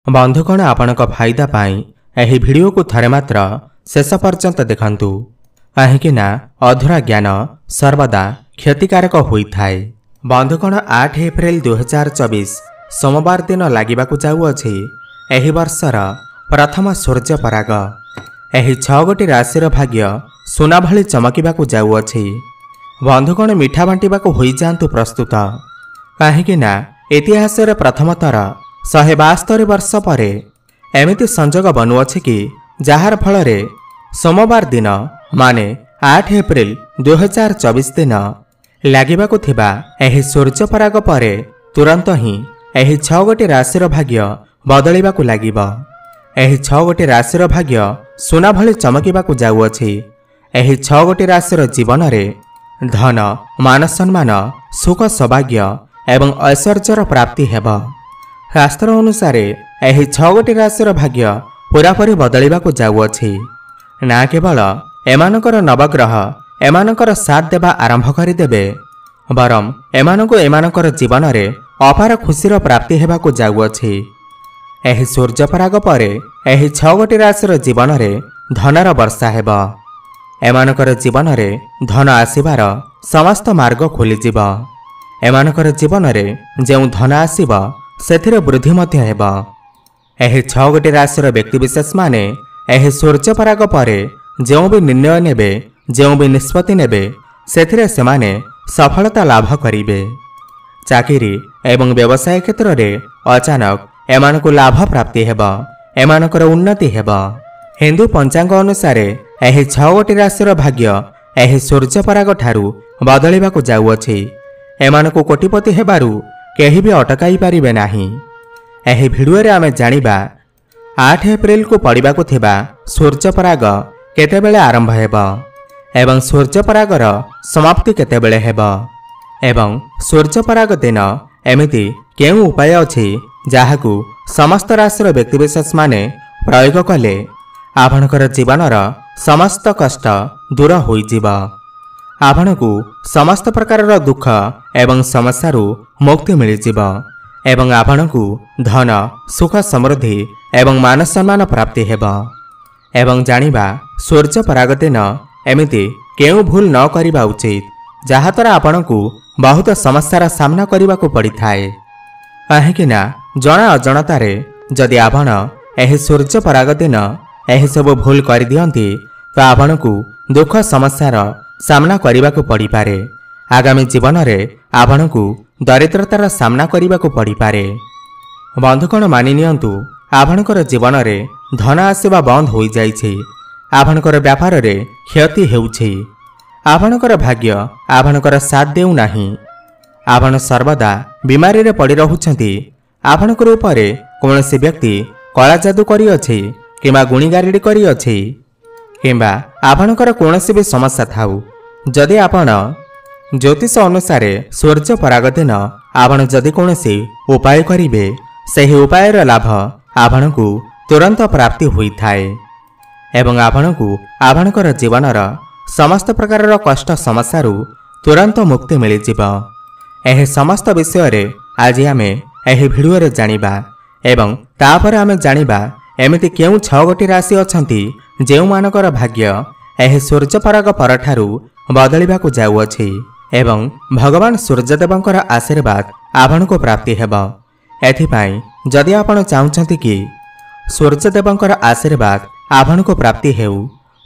बंधुगण आपणक फायदा पाई एही वीडियो को थरे मात्र शेष पर्यंत देखंतु कहीं अधूरा ज्ञान सर्वदा क्षतिकारक होइथाय। बंधुगण 8 एप्रिल 2024 सोमवार दिन लागिबाकु जाउअछि एही वर्षर प्रथम सूर्य पराग। एही 6 गोटी राशिर भाग्य सुना भली चमकिबाकु जाउअछि। बंधुगण मिठा बांटिबाकु होई जांतु प्रस्तुत कहीं इतिहास प्रथम थर 172 वर्ष पर एमिति संजोग बनुअछि कि जार फल सोमवार दिन माने 8 एप्रिल 2024 दिन लागिबाकु थिबा एही सूर्य पराग परे तुरंत ही एही 6 गोटी राशिर भाग्य बदलिबाकु लागिब। एही 6 गोटी राशिर भाग्य सुना भली चमकिबाकु जाउअछि। एही 6 गोटी राशिर जीवन रे धन मान सम्मान सुख सौभाग्य एवं ऐश्वर्यर प्राप्ति हेब। शास्त्र अनुसार एही 6 गोटी राशिर भाग्य पूरापूरी बदलिबाकु जाउअछि। ना केवल एमानकर नवग्रह एमानकर साथ देवा आरंभ करिदेबे बरम एमानकु एमानकर जीवन रे अपार खुशीर प्राप्ति हेबाकु जाउअछि। एही सूर्य पराग परे एही 6 गोटी राशिर जीवन रे धनर वर्षा हेब। एमानकर जीवन रे धन आसीबार समस्त मार्ग खोलिजिब। एमानकर जीवन रे जेउ धन आसीब सेथिरे वृद्धि मध्य हेब। एही 6 गोटी राशिर व्यक्तिविशेष माने एही सूर्य पराग परे जेउ भी निर्णय नेबे जेउ भी निष्पत्ति नेबे सेथिरे सेमाने सफलता लाभ करिबे। चाकरी एवं व्यवसाय क्षेत्र रे अचानक एमानकु लाभ प्राप्ति हेब। एमानकर उन्नति हेब। हिंदू पंचांग अनुसार एही 6 गोटी राशिर भाग्य एही सूर्य पराग ठारू बदलिबाकु जाउअछि। एमानकु कोटिपति हेबारु केही भी अटकाई पारिबे नाही। एही भिडियो रे आमे जानिबा 8 एप्रिल को पड़िबाकु थिबा सूर्य पराग केतेबेले आरंभ हेब एवं सूर्य परागर समाप्ति केतेबेले हेब एवं सूर्य पराग दिन एमिति केउ उपाय अछि जाहाकु समस्त राशिर व्यक्तिविशेष माने प्रयोग कले आपणकर जीवनर समस्त कष्ट दूर होइजिब। आपणकु समस्त प्रकारर दुख एवं समस्यारु मुक्ति मिलिजिब एवं आपणकु धन सुख समृद्धि एवं मान सम्मान प्राप्ति हेब। एवं जानिबा सूर्य पराग दिन एमिति केउ भूल न करिबा उचित जहाद्वारा आपणकु बहुत समस्यार सामना करिबाकु पड़िथाय। काहेकिना जना अजणतारे जदि आपण एही सूर्य पराग दिन एही सब भूल करि दियंती तो आपणकु दुख समस्यार सामना करिबाकु पड़िपारे। आगामी जीवन रे आपणकु दरिद्रतार सामना करिबाकु पड़िपारे। बंधुगण मानि नियंतु आपणकर जीवन रे धन आसीबा बंद होई जाइछि। आपणकर व्यापार रे क्षति हेउछि। आपणकर भाग्य आपणकर साथ देउ नाही। आपण सर्वदा बीमारी रे पड़ी रहुछंती। आपणकर ऊपर कोनोसी व्यक्ति कला जादू करी अछि किबा गुणीगारिडी करी अछि किबा आपणकर कोनोसी भी समस्या थाउ जदि आपण ज्योतिष अनुसार सूर्य पराग दिन आपण जदि कोनोसी उपाय करिवे सही उपायर लाभ आपणकु तुरंत प्राप्ति होइथाय एवं आपणकु आपणकर जीवनर समस्त प्रकारर कष्ट समस्यारु तुरंत मुक्ति मिलिजिब। एही समस्त विषय रे आज आमे एही भिडियो रे जानिबा एवं तापर आमे जानिबा एमिति केउ 6 गोटी राशि अछंती जेउ मानकर भाग्य एही सूर्य पराग परठारु बदलिबाकु जाउअछि एवं भगवान सूर्यदेवंकर आशीर्वाद आपणकु प्राप्ति हेब। एथिपाई जदि आपण चाहुछंती कि सूर्यदेवंकर आशीर्वाद आपणकु प्राप्ति हेउ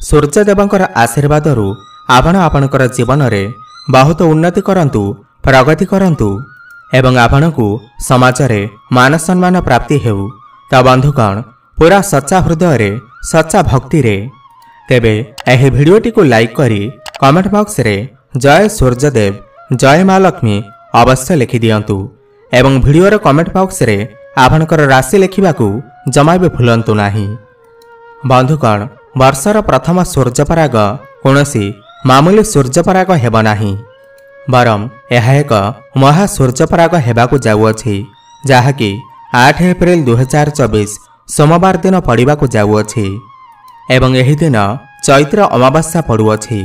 सूर्यदेवंकर आशीर्वादरु आपण आपणकर जीवन रे बहुत उन्नति करंतु प्रगति करंतु एवं आपणकु समाज रे मान सम्मान प्राप्ति हेउ त बंधुगण पूरा सच्चा हृदय रे सच्चा भक्ति रे तेबे एही भिडियोटी को लाइक करी कमेंट बॉक्स रे जय सूर्यदेव जय मां लक्ष्मी अवश्य लिखि दियंतु एवं भिडियोर कमेंट बॉक्स रे आपणकर राशि लिखिबाकु जमा भी भूलंतु नाही। बंधुगण वर्षर प्रथम सूर्य पराग कोनोसी मामूली सूर्य पराग हेब नाही बरम यह एक महा सूर्य पराग हेबाकु जाउअछि जाहाकि 8 एप्रिल 2024 सोमवार दिन पड़िबाकु जाउअछि एवं एही दिन चैत्र अमावास्या पड़ुअछि।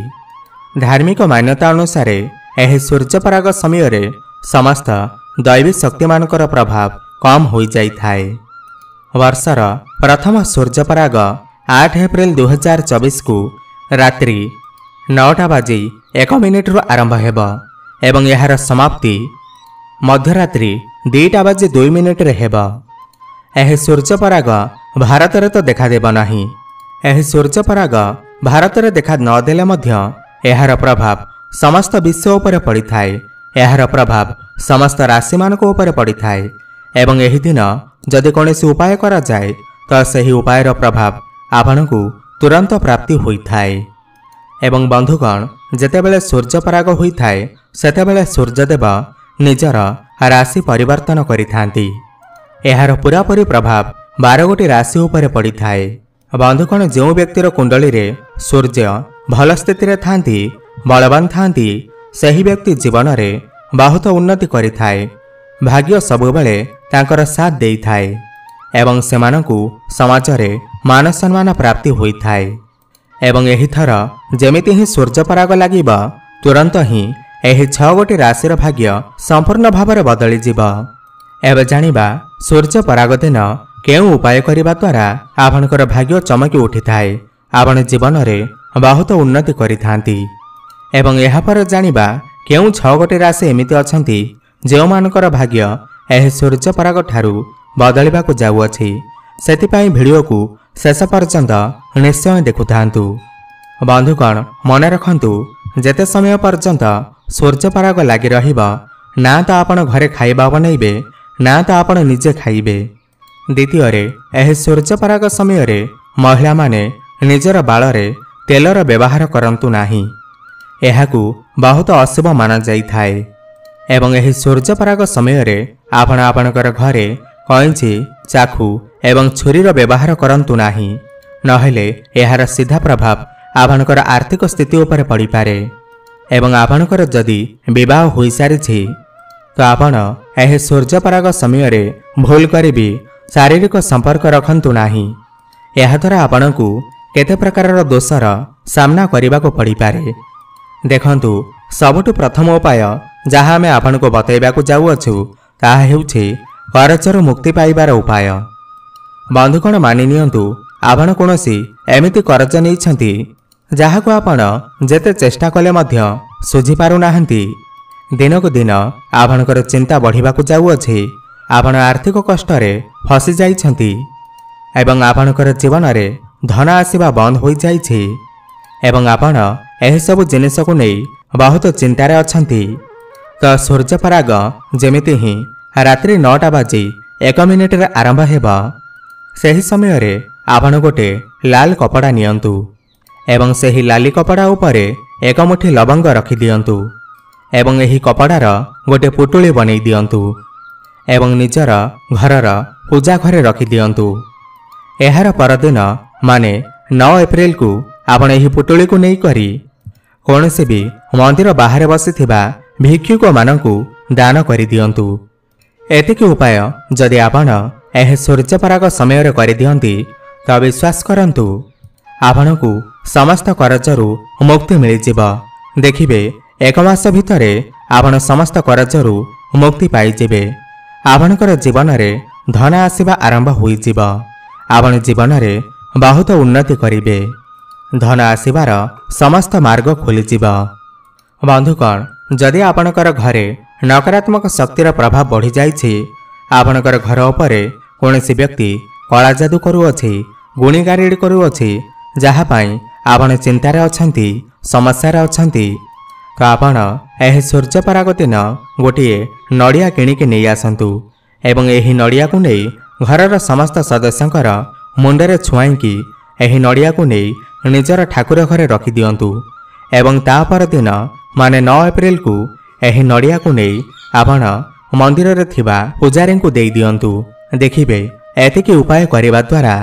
धार्मिक मान्यता अनुसार एही सूर्य पराग समय समस्त दैवी शक्ति मानकर प्रभाव कम हो जाइथाए। वर्षर प्रथम सूर्यपराग 8 एप्रिल 2024 को रात्रि 9:01 आरंभ हेब एवं यार समाप्ति मध्यरात्रि 2:02 हेब। यह सूर्यपराग भारत में तो देखादेव नहीं। यह सूर्यपराग भारत में देखा नदेले मध्य यार प्रभाव समस्त विश्व उपर पड़ी थाए। यार प्रभाव समस्त राशि मानक उपर पड़ी थाए एवं यही दिन जदि कौनसी उपाय करा जाए तो सही उपायर प्रभाव आपनकु तुरंत प्राप्ति होइथाए। एवं बंधुगण जेतेबेले सूर्यपराग होइथाए सेतेबेले सूर्यदेव निजर राशि परिवर्तन करिथांती। यार पूरापूरी प्रभाव 12 गोटी राशि उपर पड़ी थाए। बंधुगण जो व्यक्तिर कुंडली रे सूर्य भल स्थिति रे थांती बलवान थांती सही व्यक्ति जीवन रे बहुत उन्नति करिथाए। भाग्य सबुबेले तांकर साथ देई थाए एवं सेमानकु समाज रे मान सम्मान प्राप्ति होइथाए। एवं एही थर जेमिति ही सूर्यपराग लागिब तुरंत ही एही 6 गोटी राशि भाग्य संपूर्ण भाव में बदली जीव। एबे जानिबा सूर्यपराग दिन केउ उपाय करिबा द्वारा आपनकर भाग्य चमकी उठिथाए। आपण जीवन रे बहुत उन्नति करिथांती। एवं यहा पर जानिबा केउ 6 गोटी राशि एमिति अछंती जेउ मानकर भाग्य एही सूर्यपराग ठारू बदलिबाकु जाउअछि। सेतिपाई वीडियो को शेष पर्यंत निश्चय देखुथांतु। बंधुगण मन रखंतु जेते समय पर्यंत सूर्यपराग लागि रहिब ना तो आपण घरे खाइबा बनैबे ना तो आपण निजे खाइबे। द्वितीय एही सूर्यपराग समय रे महिला माने निजर बाଳରେ तेलर व्यवहार करंतु नाही। एहाकु बहुत अशुभ माना जाइथाए। एवं एही सूर्यपराग समय रे आपण आपणकर घरे कैंची चाकू एवं छुरीर व्यवहार करंतु नाही। नहेले एहार सीधा प्रभाव आपणकर आर्थिक स्थिति उपर पड़ी पारे। एवं आपणकर जदि विवाह होई सारिछि तो आपण एही सूर्यपराग समय रे भूल करी भी शारीरिक संपर्क रखंतु नाही। एहा द्वारा आपणकु केते प्रकारर दोषर सामना करिबाको पड़ी पारे। देखंतु सबुठु प्रथम उपाय जहाँ आमे आपनको बतैबाकु जाउअछु ताहा हेउछि कर्जरु मुक्ति पाइबार उपाय। बंधुगण मानि नियंतु आपण कोनोसी एमिति कर्ज नैछंती जाहाकु आपण जेते चेष्टा कले मध्य सुझी पारु नाहंती। दिनकु दिन आपणकर चिंता बढ़िबाकु जाउअछि। आपण आर्थिक कष्ट रे फसी जाइछंती एवं आपणकर जीवन रे धन आसीबा बंद होई जाइछि एवं आपण एही सब जिनिस को नै बहुत चिंतारे अछंती। तो सूर्यपराग जेमिति ही रात्रि 9:01 रे आरंभ हेब सही समय रे आपण गोटे लाल कपड़ा नियंतु एवं सही लाली कपड़ा उपरे एक मुठी लवंग रखि दियंतु एवं एही कपड़ार गोटे पुटुली बनै दियंतु एवं निजर घरर पूजा घरे रखि दियंतु। एहार परदिन माने 9 एप्रिल को आपण एही पुटुली को नै करी कौनसी भी मंदिर बाहर बसिथिबा भिक्षुक मानकु दान करि दियंतु। एतिकी उपाय जदि आपण एही सूर्यपराग समय रे करि दियंती तो विश्वास करंतु आपनकु समस्त कर्जरु मुक्ति मिलि जिव। देखिबे 1 मास भितरे आपण समस्त कर्जरु मुक्ति पाई जिवे। आपनकर जीवन रे धन आसीबा आरंभ होई जिव। आपण जीवन रे बहुत उन्नति करिवे। धन आसीबार समस्त मार्ग खोलीजिव। बंधुगण जदि आपणकर घरे नकारात्मक शक्तिर प्रभाव बढ़ी जाइछि आपणकर घर उपरे कौनसी व्यक्ति कला जादू करुअछि गुणीगारेड़ी करुअछि जहा पाई आपण चिंतारे अछंती समस्यारे अछंती तो आपण एही सूर्यपराग दिन गोटिए नड़िया किणिकी नहीं आसंतु एवं एही नड़िया को नहीं घरर समस्त सदस्यंकर मुंडरे छुआईकी एही नड़िया को नहीं निजर ठाकुर घरे रखि दियंतु एवं ता पर दिन माने 9 एप्रिल को एही नड़िया को नहीं आपण मंदिर रे थिबा पुजारी को देई दियंतु। देखिबे एतिकी उपाय करिबा द्वारा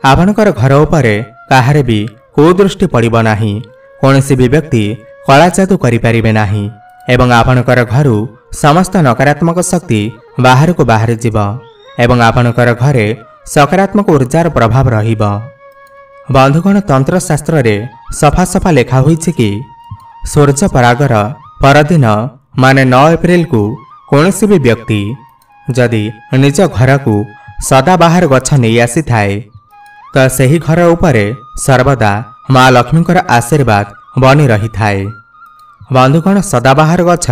आपणकर घर उपरे काहारे भी कुदृष्टि पड़िबो नाही। कौनसी भी व्यक्ति कला जादू करि परिबे नाही एवं आपणकर घरु समस्त नकारात्मक शक्ति बाहर को बाहर जीव एवं आपणकर घरे सकारात्मक ऊर्जार प्रभाव रहिबो। बंधुगण तंत्र शास्त्र रे सफा सफा लेखा होइछि कि सूर्यपरागर परदिन माने 9 एप्रिल को कौनसी भी व्यक्ति जदि निज घर को सदाबाहार गछ नहीं आसी थाए तो सही घर उपरे सर्वदा माँ लक्ष्मीकर आशीर्वाद बनी रही थाए। बंधुगण सदाबाहार गछ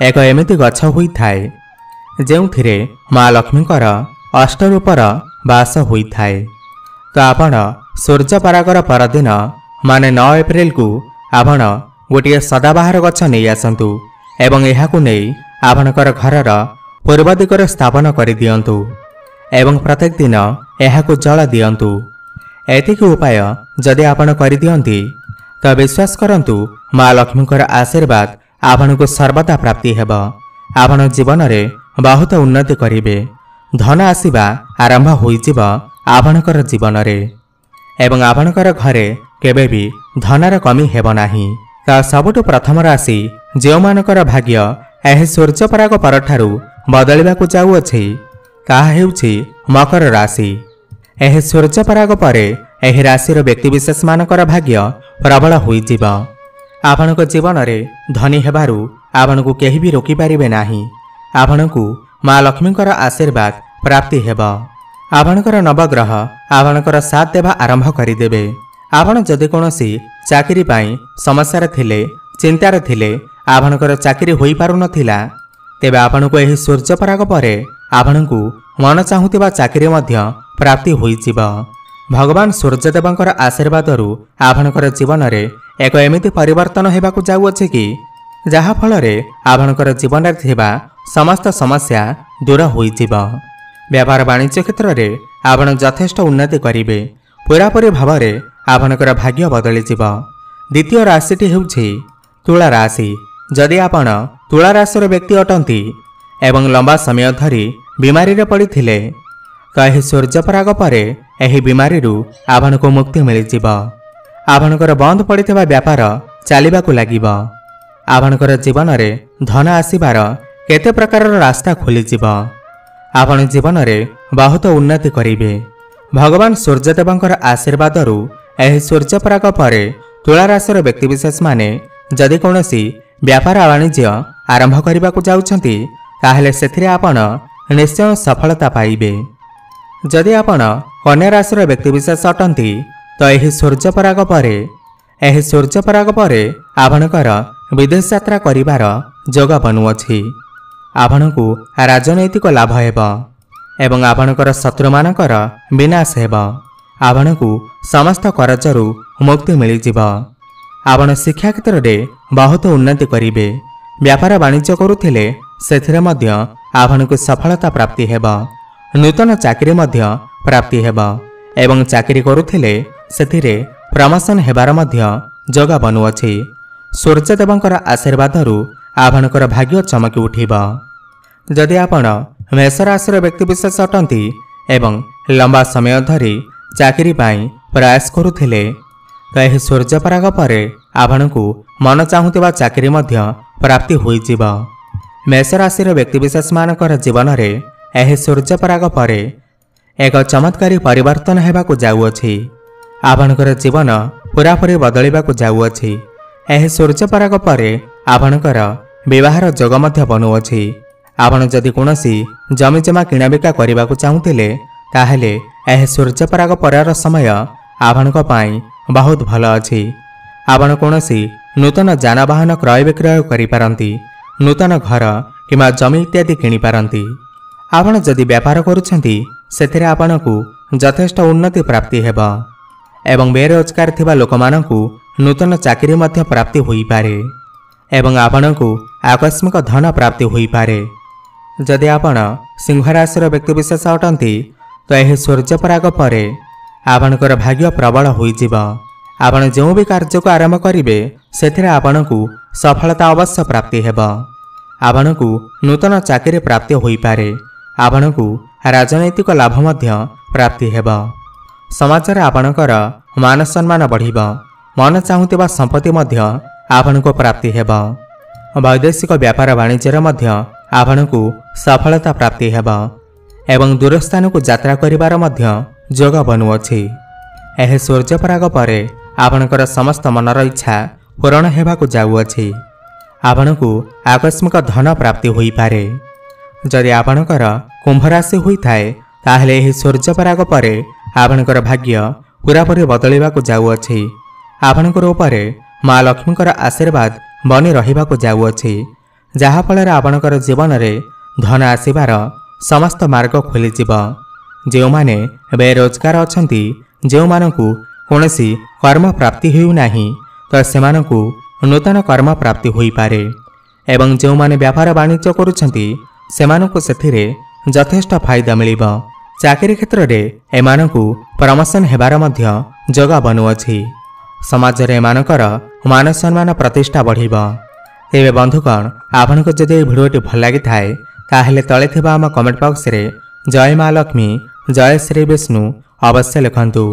एक एमिति गछ होई थाए जेउथिरे माँ लक्ष्मीकर अष्टरूपर वास होई थाए। तो आपण सूर्य परागर परदिन माने 9 एप्रिल को आपण गोटे सदाबाहार गछ नहीं आसतु एवं एहाकु नहीं आपणकर घरर पूर्व दिगरे स्थापन कर दियंतु एवं प्रत्येक दिन एहाकु जल दियंतु। एतिक उपाय जदि आपण कर दियंती तो विश्वास करंतु माँ लक्ष्मीकर आशीर्वाद आपनको सर्वदा प्राप्ति हेब। आपण जीवन रे बहुत उन्नति करिवे, धन आसीबा आरंभ होइजिब आपणकर जीवन रे एवं आपणकर घरे केबे भी धनर कमी हेब नाही। ता सबुठु प्रथम राशि जो मानकर भाग्य एही सूर्य पराग परठारु बदलिबाकु जाउअछि ताहा हेउछि मकर राशि। एही सूर्य पराग परे एही राशिर व्यक्तिविशेष मानकर भाग्य प्रबल होइजिब। आपणको जीवन रे धनी हेबारु आपणको केही भी रोकी पारिबे नाही। आपणको माँ लक्ष्मीकर आशीर्वाद प्राप्ति हेब। आपणकर नवग्रह आपणकर साथ देवा आरंभ करिदेबे। आपण जदि कोनोसी चाकरी पाई समस्या थिले चिंतार थिले आपणकर चाकरी होई पारु नथिला तेबे आपणको एही सूर्य पराग परे आपणको मन चाहुतिबा चाकरी मध्य प्राप्ति होइजिब। भगवान सूर्यदेवंकर आशीर्वादरु आपणकर जीवन रे एक एमिति परिवर्तन हेबाकु जाउअछि कि जहा फल रे आपणकर जीवन रे थिबा समस्त समस्या दूर होइजिब। व्यापार वाणिज्य क्षेत्र रे आपण यथेष्ट उन्नति करिवे। पूरापूरी भाव रे आपणकर भाग्य बदलिजिब। द्वितीय राशिटी हेउछि तुला राशि। जदि आपण तुला राशिर व्यक्ति अटंती एवं लंबा समय धरी बीमारी रे पड़िथिले तो एही सूर्य पराग परे एही बीमारी रु आपनको मुक्ति मिलिजिब। आपणकर बंद पड़िथिबा व्यापार चलिबाकु लागिब। आपणकर जीवन रे धन आसीबार केते प्रकार रास्ता खोलिजिब। आपण जीवन रे बहुत उन्नति करिवे। भगवान सूर्यदेवंकर आशीर्वादरु एही सूर्य पराग परे तुला राशिर व्यक्तिविशेष माने जदि कोनोसी व्यापार वाणिज्य आरंभ करिबाकु जाउछंती ताहेले सेथिरे आपण निश्चय सफलता पाइबे। जदि आपण कन्या राशिर व्यक्तिविशेष अटंती तो एही सूर्य पराग परे आपणकर विदेश यात्रा करिबार जोग बनुअछि। आपणकु राजनैतिक लाभ हेब एवं आपणकर शत्रु मानकर विनाश हेब। आपणकु समस्त करजरु मुक्ति मिलिजिब। आपण शिक्षा क्षेत्र रे बहुत उन्नति करिवे। व्यापार वाणिज्य करुथिले सेथिरे मध्य आपणकु सफलता प्राप्ति हेब। नूतन चाकरी मध्य प्राप्ति हेब एवं चाकरी करुथिले सेथिरे प्रमोशन हेबार मध्य जोग बनुअछि। सूर्यदेवंकर आशीर्वादरु आपणकर भाग्य चमकी उठिब। जदि आपण मेष राशिर व्यक्तिविशेष अटंती एवं लंबा समय धरी चाकरी पाई प्रयास करुथिले तो एही सूर्य पराग परे आपणकु मन चाहुतिबा चाकरी मध्य प्राप्ति होइजिब। मेष राशिर व्यक्तिविशेष मानकर जीवन रे एही सूर्य पराग परे एक चमत्कारी परिवर्तन हेबाकु जाउअछि। आपणकर जीवन पूरापूरी बदलिबाकु जाउअछि। एही सूर्य पराग परे आपणकर विवाहर जोग मध्य बनुअछि। आपण जदि कोनोसी जमी जमा किणाबिका करिबाकु चाहुतिले ताहेले एही सूर्य पराग परार समय आपणक पाई बहुत भल अछि। आपण कोनोसी नूतन जानवाहन क्रय विक्रय करि पारंती, नूतन घर किमा जमी इत्यादि किनि पारंती। आपण जदि व्यापार करुछंती सेथिरे आपणकु यथेष्ट उन्नति प्राप्ति हेब एवं बेरोजगार थिबा लोकमानंकु नूतन चाकरी मध्य प्राप्ति होई पारे एवं आपणकु आकस्मिक धन प्राप्ति होई पारे। जदि आपण सिंह राशिर व्यक्तिविशेष अटंती तो एही सूर्य पराग परे आपणकर भाग्य प्रबल होइजिब। आपण जो भी कार्य को आरंभ करिवे सेथिरे आपणकु सफलता अवश्य प्राप्ति हेब। आपणकु नूतन चाकरी प्राप्ति होई पारे। आपणकु राजनैतिक लाभ मध्य प्राप्ति हेब। समाज रे आपणकर मान सम्मान बढ़िब। मन चाहुतिबा संपत्ति मध्य आपणको प्राप्ति हेब। वैदेशिक व्यापार वाणिज्य मध्य आपणकु सफलता प्राप्ति हेब एवं दूर स्थान को यात्रा करिबार मध्य जोग बनुअछि। एही सूर्य पराग परे आपणकर समस्त मनर इच्छा पूर्ण हेबाकु जाउअछि। आपणकु आकस्मिक धन प्राप्ति होई पारे। जदि आपणकर कुंभ राशि होई थाए ताहेले एही सूर्यपराग परे आपणकर भाग्य पूरापूरी बदलिबाकु जाउअछि। आपणकर उपरे माँ लक्ष्मीकर आशीर्वाद बनी रहिबाकु जाउअछि, जहा फଳରେ आपणकर जीवन रे धन आसीबार समस्त मार्ग खोलिजिब। जेउमाने बेरोजगार अछंती, जेउमानकु कोनोसी कर्म प्राप्ति होउ नाही, तो सेमानकु नूतन कर्म प्राप्ति होई पारे। एवं जेउमाने व्यापार वाणिज्य करुछंती सेमानकु सेथिरे यथेष्ट फायदा मिलिब। चाकरी क्षेत्र रे एमानकु प्रमोशन हेबार मध्य जगह बनुअछि। समाज रे एमानकर मान सम्मान प्रतिष्ठा बढ़िब। तेबे बंधुगण, आपनको जदि भिडियोटी भल लागि थाए ताहेले तळे थिबा आम कमेंट बॉक्स रे जय माँ लक्ष्मी, जय श्री विष्णु अवश्य लिखंतु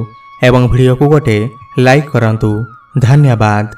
एवं भिडियो को गोटे लाइक करंतु। धन्यवाद।